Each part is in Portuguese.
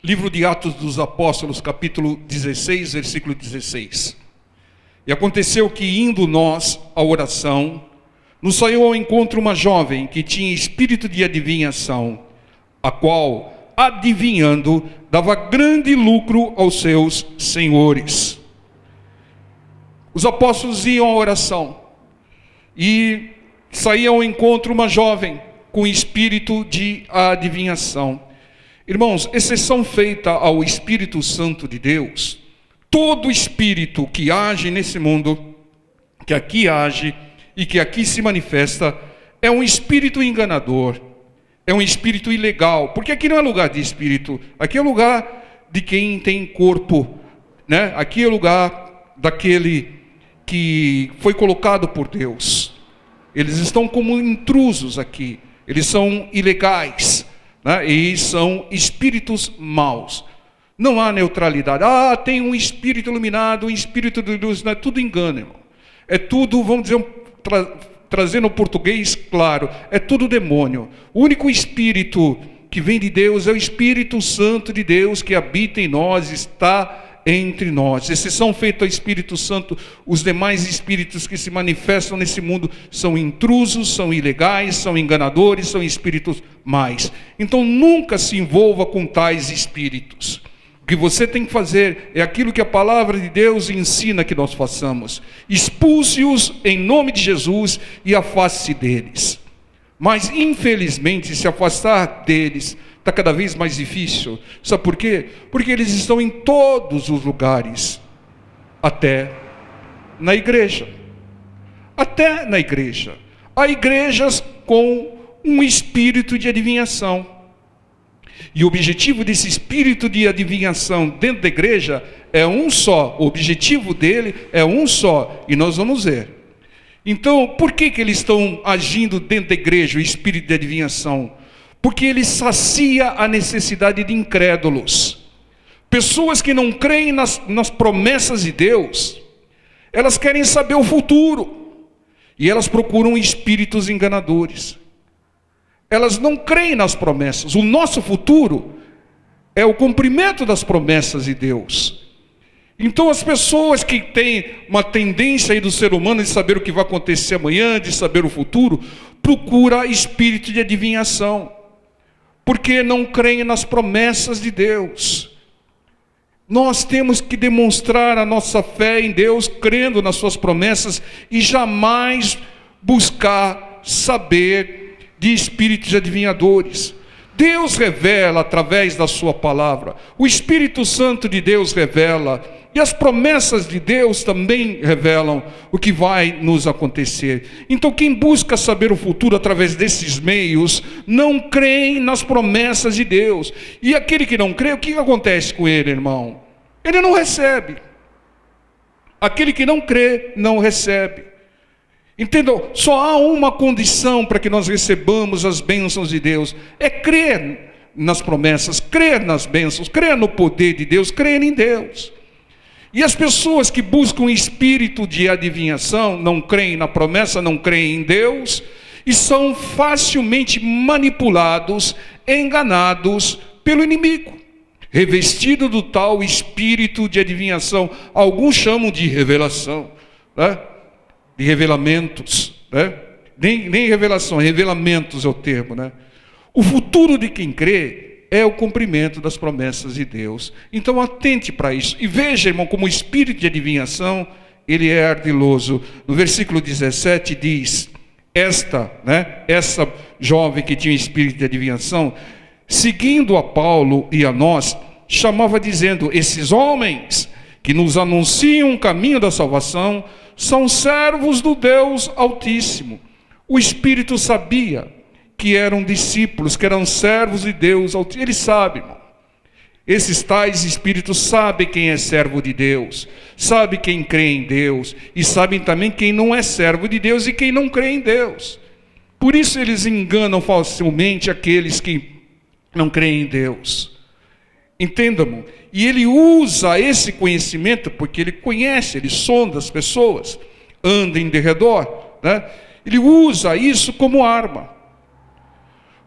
Livro de Atos dos Apóstolos, capítulo 16, versículo 16. E aconteceu que, indo nós à oração, nos saiu ao encontro uma jovem que tinha espírito de adivinhação, a qual, adivinhando, dava grande lucro aos seus senhores. Os apóstolos iam à oração e saía ao encontro uma jovem com espírito de adivinhação. Irmãos, exceção feita ao Espírito Santo de Deus, todo espírito que age nesse mundo, que aqui age e que aqui se manifesta, é um espírito enganador, é um espírito ilegal, porque aqui não é lugar de espírito, aqui é lugar de quem tem corpo, né? Aqui é lugar daquele que foi colocado por Deus. Eles estão como intrusos aqui, eles são ilegais, né? E são espíritos maus. Não há neutralidade. Tem um espírito iluminado, um espírito de luz. Não é tudo engano, irmão. É tudo, vamos dizer, trazendo o português claro, é tudo demônio. O único espírito que vem de Deus é o Espírito Santo de Deus que habita em nós, está entre nós. Exceção feita ao Espírito Santo, os demais espíritos que se manifestam nesse mundo são intrusos, são ilegais, são enganadores, são espíritos mais. Então nunca se envolva com tais espíritos. O que você tem que fazer é aquilo que a palavra de Deus ensina que nós façamos: expulse-os em nome de Jesus e afaste-se deles. Mas infelizmente se afastar deles está cada vez mais difícil. Sabe por quê? Porque eles estão em todos os lugares, até na igreja. Até na igreja. Há igrejas com um espírito de adivinhação. E o objetivo desse espírito de adivinhação dentro da igreja é um só. O objetivo dele é um só. E nós vamos ver. Então, por que eles estão agindo dentro da igreja, o espírito de adivinhação? Porque ele sacia a necessidade de incrédulos. Pessoas que não creem nas promessas de Deus, elas querem saber o futuro. E elas procuram espíritos enganadores. Elas não creem nas promessas. O nosso futuro é o cumprimento das promessas de Deus. Então as pessoas que têm uma tendência aí do ser humano de saber o que vai acontecer amanhã, de saber o futuro, procuram espírito de adivinhação. Porque não creem nas promessas de Deus. Nós temos que demonstrar a nossa fé em Deus, crendo nas suas promessas, e jamais buscar saber de espíritos adivinhadores. Deus revela através da sua palavra, o Espírito Santo de Deus revela, e as promessas de Deus também revelam o que vai nos acontecer. Então quem busca saber o futuro através desses meios, não crê nas promessas de Deus. E aquele que não crê, o que acontece com ele, irmão? Ele não recebe. Aquele que não crê, não recebe. Entendam? Só há uma condição para que nós recebamos as bênçãos de Deus: é crer nas promessas, crer nas bênçãos, crer no poder de Deus, crer em Deus. E as pessoas que buscam espírito de adivinhação, não creem na promessa, não creem em Deus, e são facilmente manipulados, enganados pelo inimigo, revestido do tal espírito de adivinhação. Alguns chamam de revelação, né? De revelamentos, né? Nem revelação, revelamentos é o termo, né? O futuro de quem crê é o cumprimento das promessas de Deus. Então atente para isso. E veja, irmão, como o espírito de adivinhação, ele é ardiloso. No versículo 17 diz, essa jovem que tinha espírito de adivinhação, seguindo a Paulo e a nós, chamava dizendo: esses homens que nos anunciam o caminho da salvação são servos do Deus Altíssimo. O Espírito sabia que eram discípulos, que eram servos de Deus Altíssimo. Ele sabe, irmão. Esses tais espíritos sabem quem é servo de Deus, sabem quem crê em Deus, e sabem também quem não é servo de Deus e quem não crê em Deus. Por isso eles enganam facilmente aqueles que não creem em Deus. Entendam? E ele usa esse conhecimento porque ele conhece, ele sonda as pessoas, anda em derredor, né? Ele usa isso como arma.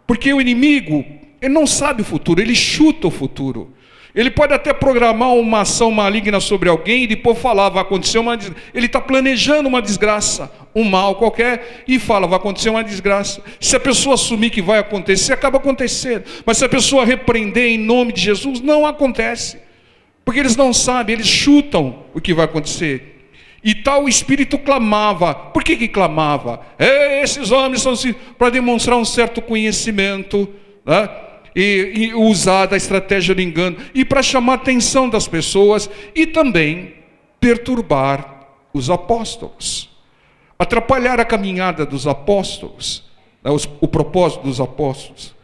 Porque o inimigo, ele não sabe o futuro, ele chuta o futuro. Ele pode até programar uma ação maligna sobre alguém e depois falar, vai acontecer uma desgraça. Ele está planejando uma desgraça, um mal qualquer, e fala, vai acontecer uma desgraça. Se a pessoa assumir que vai acontecer, acaba acontecendo. Mas se a pessoa repreender em nome de Jesus, não acontece. Porque eles não sabem, eles chutam o que vai acontecer. E tal espírito clamava. Por que clamava? Esses homens são assim, para demonstrar um certo conhecimento, né? E usar da estratégia do engano, e para chamar a atenção das pessoas, e também perturbar os apóstolos, atrapalhar a caminhada dos apóstolos, né, o propósito dos apóstolos.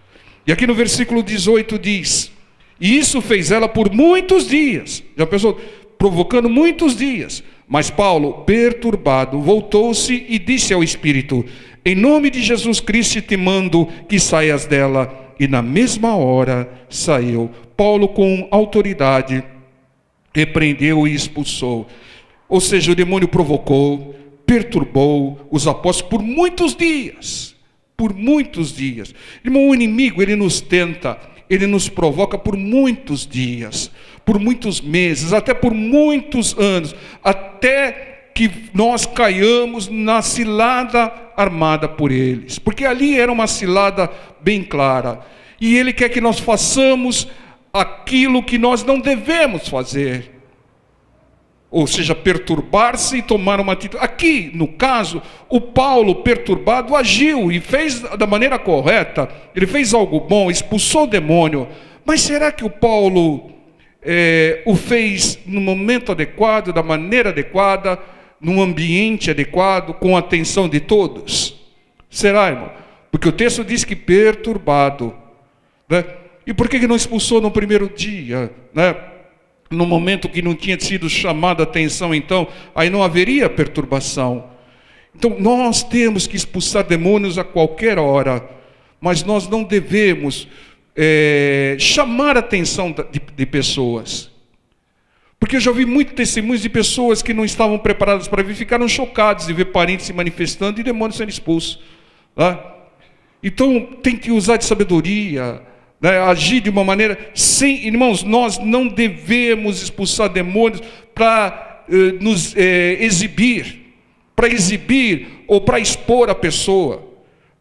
E aqui no versículo 18 diz, e isso fez ela por muitos dias, já pensou, provocando muitos dias, mas Paulo, perturbado, voltou-se e disse ao espírito, em nome de Jesus Cristo te mando que saias dela. E na mesma hora saiu. Paulo, com autoridade, repreendeu e expulsou. Ou seja, o demônio provocou, perturbou os apóstolos por muitos dias. Por muitos dias. Irmão, o inimigo, ele nos tenta, ele nos provoca por muitos dias, por muitos meses, até por muitos anos, até que nós caiamos na cilada armada por eles, porque ali era uma cilada bem clara, e ele quer que nós façamos aquilo que nós não devemos fazer, ou seja, perturbar-se e tomar uma atitude. Aqui, no caso, o Paulo, perturbado, agiu e fez da maneira correta, ele fez algo bom, expulsou o demônio, mas será que o Paulo o fez no momento adequado, da maneira adequada, num ambiente adequado, com a atenção de todos? Será, irmão? Porque o texto diz que perturbado, né? E por que não expulsou no primeiro dia, né? No momento que não tinha sido chamada a atenção, então, aí não haveria perturbação. Então, nós temos que expulsar demônios a qualquer hora, mas nós não devemos chamar a atenção de pessoas. Porque eu já ouvi muitos testemunhos de pessoas que não estavam preparadas para vir, ficaram chocados de ver parentes se manifestando e demônios sendo expulsos. Né? Então, tem que usar de sabedoria, né? Agir de uma maneira... Irmãos, nós não devemos expulsar demônios para nos exibir, ou para expor a pessoa,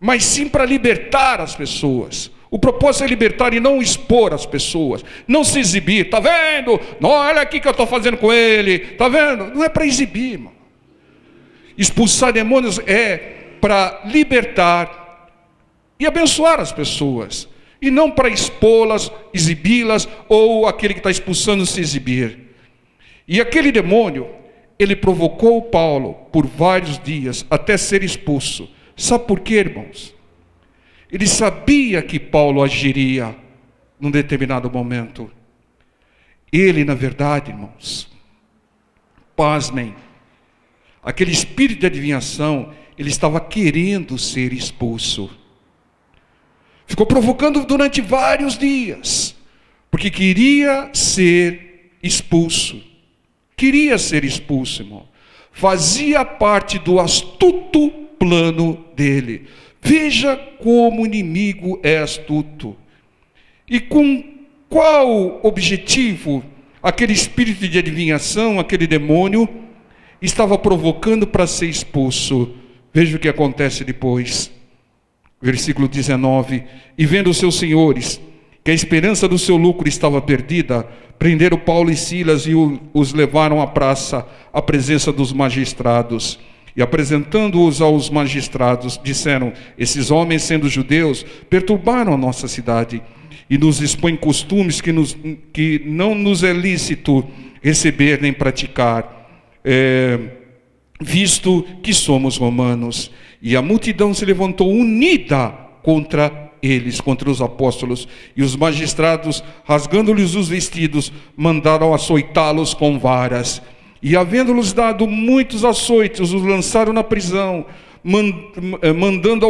mas sim para libertar as pessoas. O propósito é libertar e não expor as pessoas, não se exibir. Está vendo? Não, olha aqui que eu estou fazendo com ele. Está vendo? Não é para exibir, irmão. Expulsar demônios é para libertar e abençoar as pessoas, e não para expô-las, exibi-las, ou aquele que está expulsando se exibir. E aquele demônio, ele provocou Paulo por vários dias até ser expulso. Sabe por quê, irmãos? Ele sabia que Paulo agiria num determinado momento. Ele, na verdade, irmãos, pasmem, aquele espírito de adivinhação, ele estava querendo ser expulso. Ficou provocando durante vários dias, porque queria ser expulso. Queria ser expulso, irmão. Fazia parte do astuto plano dele. Veja como o inimigo é astuto. E com qual objetivo aquele espírito de adivinhação, aquele demônio, estava provocando para ser expulso? Veja o que acontece depois. Versículo 19. E vendo os seus senhores que a esperança do seu lucro estava perdida, prenderam Paulo e Silas e os levaram à praça, à presença dos magistrados. E apresentando-os aos magistrados, disseram: esses homens, sendo judeus, perturbaram a nossa cidade e nos expõem costumes que não nos é lícito receber nem praticar, visto que somos romanos. E a multidão se levantou unida contra eles, contra os apóstolos, e os magistrados, rasgando-lhes os vestidos, mandaram açoitá-los com varas. E havendo-lhes dado muitos açoites, os lançaram na prisão, mandando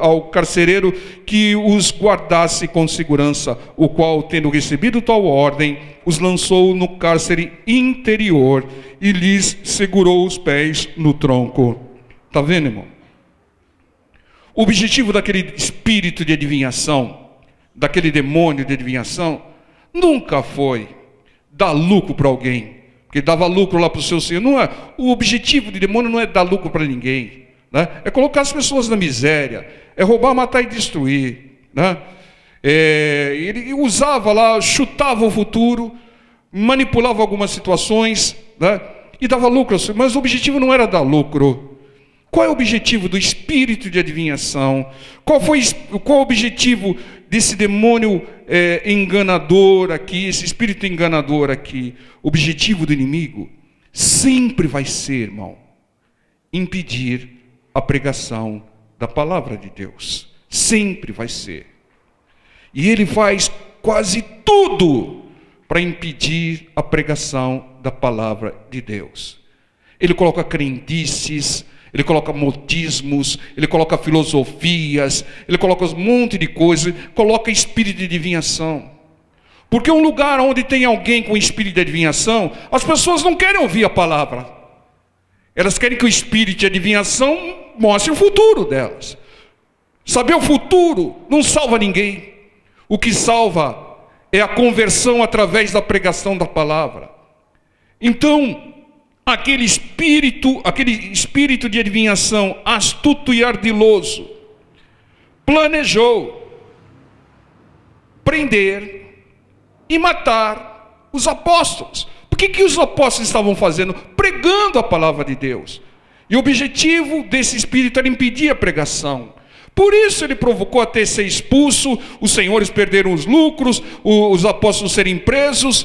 ao carcereiro que os guardasse com segurança, o qual, tendo recebido tal ordem, os lançou no cárcere interior e lhes segurou os pés no tronco. Está vendo, irmão? O objetivo daquele espírito de adivinhação, daquele demônio de adivinhação nunca foi dar lucro para alguém, porque dava lucro lá para o seu senhor. Não é, o objetivo do demônio não é dar lucro para ninguém, né? É colocar as pessoas na miséria, é roubar, matar e destruir, né? Ele usava lá, chutava o futuro, manipulava algumas situações, né? E dava lucro, mas o objetivo não era dar lucro. Qual é o objetivo do espírito de adivinhação? Qual o objetivo desse demônio enganador aqui, esse espírito enganador aqui? O objetivo do inimigo sempre vai ser, irmão, impedir a pregação da palavra de Deus. Sempre vai ser. E ele faz quase tudo para impedir a pregação da palavra de Deus. Ele coloca crendices, ele coloca modismos, ele coloca filosofias, ele coloca um monte de coisas, coloca espírito de adivinhação. Porque um lugar onde tem alguém com espírito de adivinhação, as pessoas não querem ouvir a palavra. Elas querem que o espírito de adivinhação mostre o futuro delas. Saber o futuro não salva ninguém. O que salva é a conversão através da pregação da palavra. Então, aquele espírito de adivinhação astuto e ardiloso planejou prender e matar os apóstolos. O que os apóstolos estavam fazendo? Pregando a palavra de Deus. E o objetivo desse espírito era impedir a pregação. Por isso ele provocou até ser expulso, os senhores perderam os lucros, os apóstolos serem presos,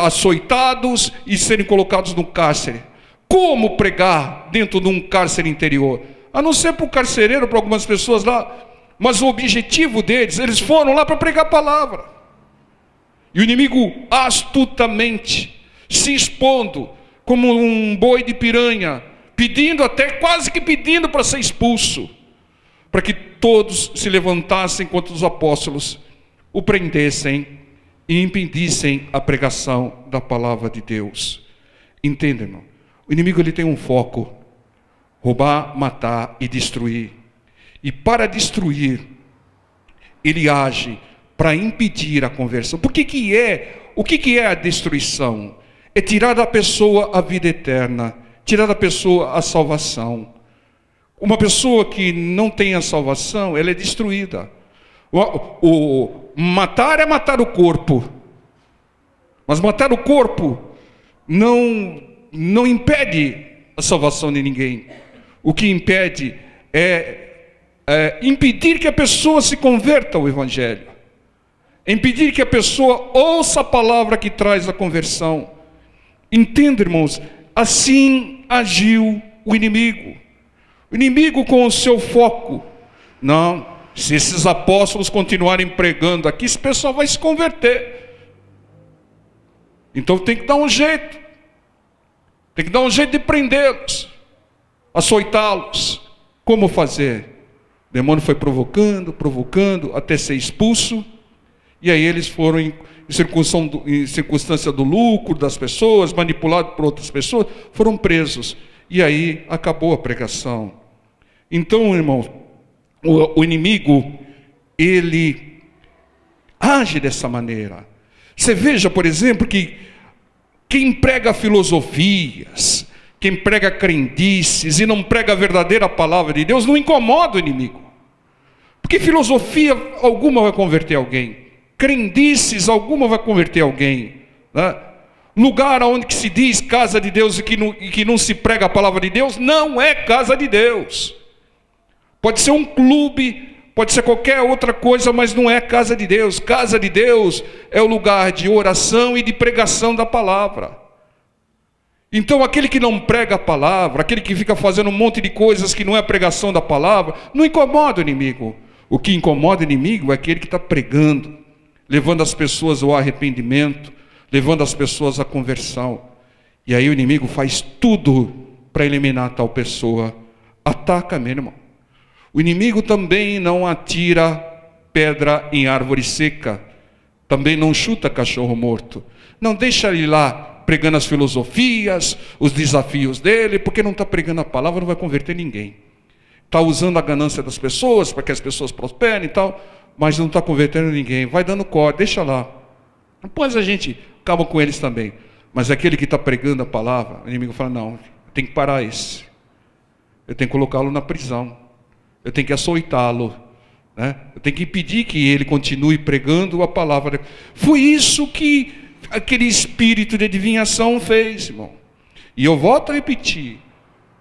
açoitados e serem colocados no cárcere. Como pregar dentro de um cárcere interior? A não ser para o carcereiro, para algumas pessoas lá. Mas o objetivo deles, eles foram lá para pregar a palavra. E o inimigo astutamente, se expondo como um boi de piranha, pedindo até, quase que pedindo para ser expulso, para que todos se levantassem contra os apóstolos, o prendessem e impedissem a pregação da palavra de Deus. Entendem, irmão? O inimigo ele tem um foco: roubar, matar e destruir. E para destruir, ele age para impedir a conversão. O que é a destruição? É tirar da pessoa a vida eterna, tirar da pessoa a salvação. Uma pessoa que não tem a salvação, ela é destruída. Matar é matar o corpo. Mas matar o corpo não impede a salvação de ninguém. O que impede é impedir que a pessoa se converta ao Evangelho. Impedir que a pessoa ouça a palavra que traz a conversão. Entenda, irmãos, assim agiu o inimigo. O inimigo com o seu foco. Não, se esses apóstolos continuarem pregando aqui, esse pessoal vai se converter. Então tem que dar um jeito. Tem que dar um jeito de prendê-los, açoitá-los. Como fazer? O demônio foi provocando, até ser expulso. E aí eles foram em circunstância do lucro das pessoas, manipulados por outras pessoas, foram presos. E aí acabou a pregação. Então, irmão, o inimigo, ele age dessa maneira. Você veja, por exemplo, que quem prega filosofias, quem prega crendices e não prega a verdadeira palavra de Deus, não incomoda o inimigo. Porque filosofia alguma vai converter alguém. Crendices alguma vai converter alguém, né? Lugar onde que se diz casa de Deus e que não se prega a palavra de Deus, não é casa de Deus. Pode ser um clube, pode ser qualquer outra coisa, mas não é casa de Deus. Casa de Deus é o lugar de oração e de pregação da palavra. Então aquele que não prega a palavra, aquele que fica fazendo um monte de coisas que não é pregação da palavra, não incomoda o inimigo. O que incomoda o inimigo é aquele que está pregando, levando as pessoas ao arrependimento, levando as pessoas à conversão. E aí o inimigo faz tudo para eliminar tal pessoa. Ataca mesmo, irmão. O inimigo também não atira pedra em árvore seca, também não chuta cachorro morto. Não deixa ele lá pregando as filosofias, os desafios dele, porque não está pregando a palavra, não vai converter ninguém. Está usando a ganância das pessoas para que as pessoas prosperem e tal. mas não está convertendo ninguém. Vai dando corda, deixa lá. Depois a gente acaba com eles também. Mas aquele que está pregando a palavra, o inimigo fala, não, tem que parar esse. Eu tenho que colocá-lo na prisão. Eu tenho que açoitá-lo. Né? Eu tenho que impedir que ele continue pregando a palavra. Foi isso que aquele espírito de adivinhação fez, irmão. E eu volto a repetir.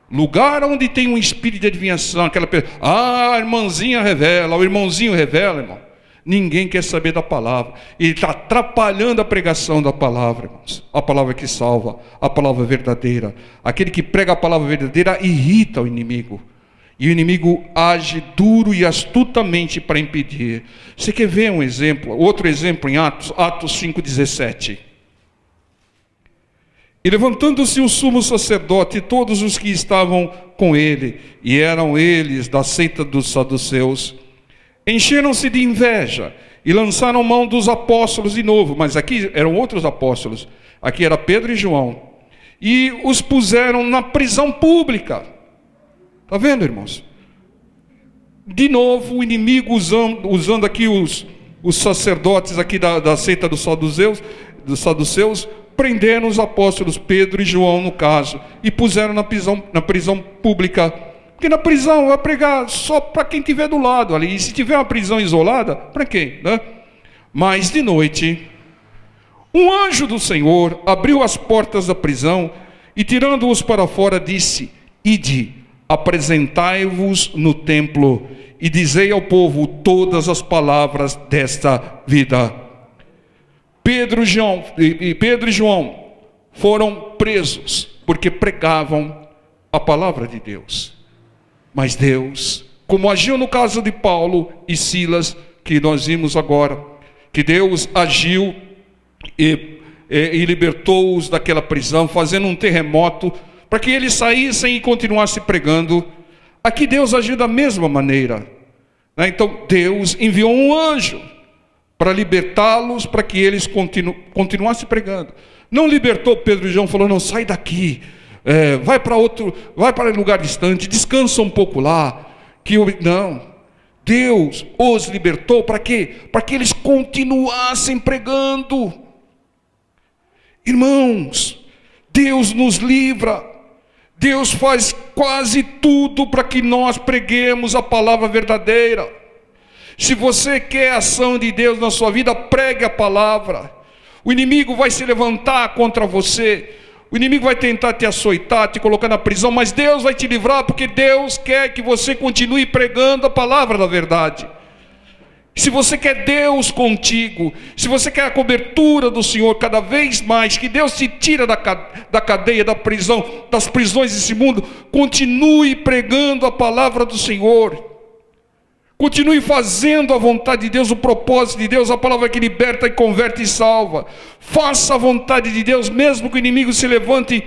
Lugar onde tem um espírito de adivinhação, aquela pessoa, a irmãzinha revela, o irmãozinho revela, irmão. Ninguém quer saber da palavra. Ele está atrapalhando a pregação da palavra, irmãos. A palavra que salva, a palavra verdadeira. Aquele que prega a palavra verdadeira irrita o inimigo. E o inimigo age duro e astutamente para impedir. Você quer ver um exemplo? Outro exemplo em Atos 5,17. E levantando-se o sumo sacerdote e todos os que estavam com ele, e eram eles da seita dos saduceus, encheram-se de inveja e lançaram mão dos apóstolos de novo. Mas aqui eram outros apóstolos. Aqui era Pedro e João. E os puseram na prisão pública. Está vendo, irmãos? De novo o inimigo usando aqui os sacerdotes aqui da seita dos saduceus, prenderam os apóstolos Pedro e João, no caso, e puseram na prisão pública. Porque na prisão vai pregar só para quem estiver do lado ali. E se tiver uma prisão isolada, para quem? Né? Mas de noite, um anjo do Senhor abriu as portas da prisão e, tirando-os para fora, disse: Ide, apresentai-vos no templo e dizei ao povo todas as palavras desta vida. Pedro e João foram presos porque pregavam a palavra de Deus. Mas Deus, como agiu no caso de Paulo e Silas, que nós vimos agora, que Deus agiu e libertou-os daquela prisão, fazendo um terremoto, para que eles saíssem e continuassem pregando. Aqui Deus agiu da mesma maneira. Então Deus enviou um anjo para libertá-los, para que eles continuassem pregando. Não libertou Pedro e João, falou, não, sai daqui, vai para lugar distante, descansa um pouco lá. Não, Deus os libertou para quê? Para que eles continuassem pregando. Irmãos, Deus nos livra, Deus faz quase tudo para que nós preguemos a palavra verdadeira. Se você quer a ação de Deus na sua vida, pregue a palavra. O inimigo vai se levantar contra você, o inimigo vai tentar te açoitar, te colocar na prisão, mas Deus vai te livrar, porque Deus quer que você continue pregando a palavra da verdade. Se você quer Deus contigo, se você quer a cobertura do Senhor cada vez mais, que Deus te tira da cadeia, da prisão, das prisões desse mundo, continue pregando a palavra do Senhor. Continue fazendo a vontade de Deus, o propósito de Deus, a palavra que liberta e converte e salva. Faça a vontade de Deus, mesmo que o inimigo se levante,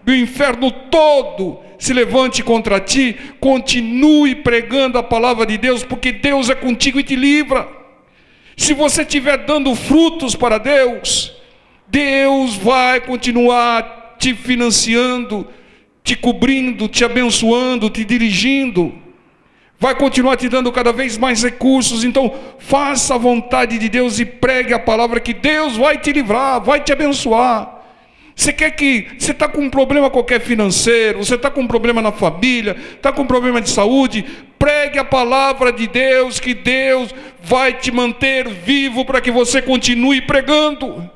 o inferno todo se levante contra ti. Continue pregando a palavra de Deus, porque Deus é contigo e te livra. Se você estiver dando frutos para Deus, Deus vai continuar te financiando, te cobrindo, te abençoando, te dirigindo. Vai continuar te dando cada vez mais recursos. Então faça a vontade de Deus e pregue a palavra, que Deus vai te livrar, vai te abençoar. Você está com um problema qualquer financeiro, você está com um problema na família, está com um problema de saúde, pregue a palavra de Deus, que Deus vai te manter vivo para que você continue pregando.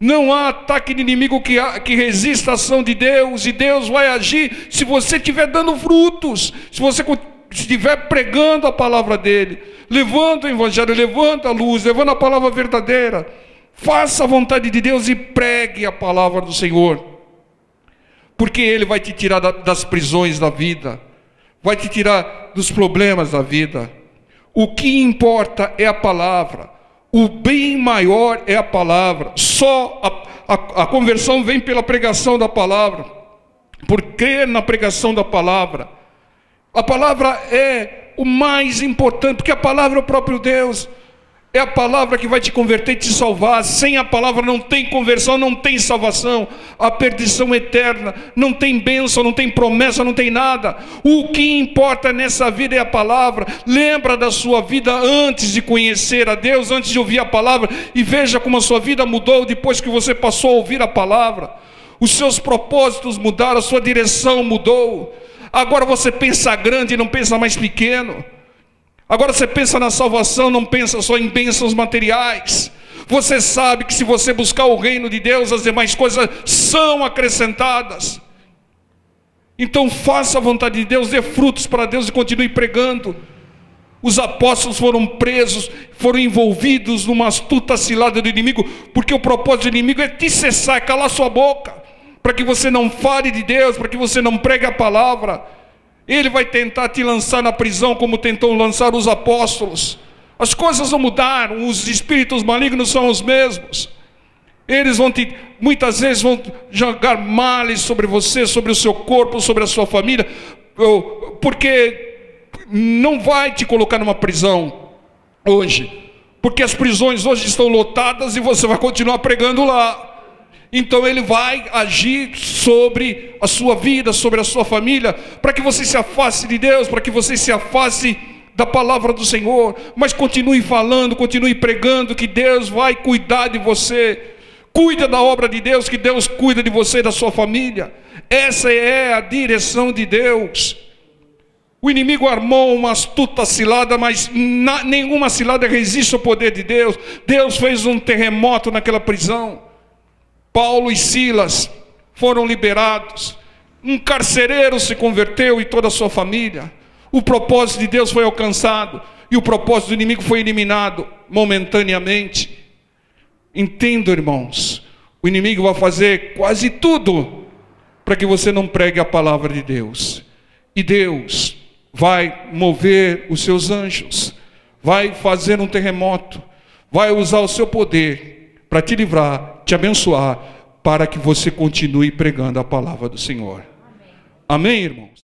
Não há ataque de inimigo que resista à ação de Deus, e Deus vai agir se você estiver dando frutos, se você estiver pregando a palavra dele, levando o evangelho, levando a luz, levando a palavra verdadeira. Faça a vontade de Deus e pregue a palavra do Senhor, porque Ele vai te tirar das prisões da vida, vai te tirar dos problemas da vida. O que importa é a palavra. O bem maior é a palavra. Só a conversão vem pela pregação da palavra, por crer na pregação da palavra. A palavra é o mais importante, porque a palavra é o próprio Deus. É a palavra que vai te converter e te salvar. Sem a palavra não tem conversão, não tem salvação. A perdição eterna. Não tem bênção, não tem promessa, não tem nada. O que importa nessa vida é a palavra. Lembra da sua vida antes de conhecer a Deus, antes de ouvir a palavra. E veja como a sua vida mudou depois que você passou a ouvir a palavra. Os seus propósitos mudaram, a sua direção mudou. Agora você pensa grande e não pensa mais pequeno. Agora você pensa na salvação, não pensa só em bênçãos materiais. Você sabe que se você buscar o reino de Deus, as demais coisas são acrescentadas. Então faça a vontade de Deus, dê frutos para Deus e continue pregando. Os apóstolos foram presos, foram envolvidos numa astuta cilada do inimigo, porque o propósito do inimigo é te cessar, é calar sua boca, para que você não fale de Deus, para que você não pregue a palavra. Ele vai tentar te lançar na prisão como tentou lançar os apóstolos. As coisas não mudaram, os espíritos malignos são os mesmos. Eles muitas vezes vão jogar males sobre você, sobre o seu corpo, sobre a sua família, porque não vai te colocar numa prisão hoje, porque as prisões hoje estão lotadas e você vai continuar pregando lá. Então ele vai agir sobre a sua vida, sobre a sua família, para que você se afaste de Deus, para que você se afaste da palavra do Senhor. Mas continue falando, continue pregando, que Deus vai cuidar de você. Cuida da obra de Deus, que Deus cuida de você e da sua família. Essa é a direção de Deus. O inimigo armou uma astuta cilada, mas nenhuma cilada resiste ao poder de Deus. Deus fez um terremoto naquela prisão. Paulo e Silas foram liberados. Um carcereiro se converteu e toda a sua família. O propósito de Deus foi alcançado e o propósito do inimigo foi eliminado momentaneamente. Entendo, irmãos, o inimigo vai fazer quase tudo para que você não pregue a palavra de Deus. E Deus vai mover os seus anjos, vai fazer um terremoto, vai usar o seu poder para te livrar, te abençoar, para que você continue pregando a palavra do Senhor. Amém, irmãos?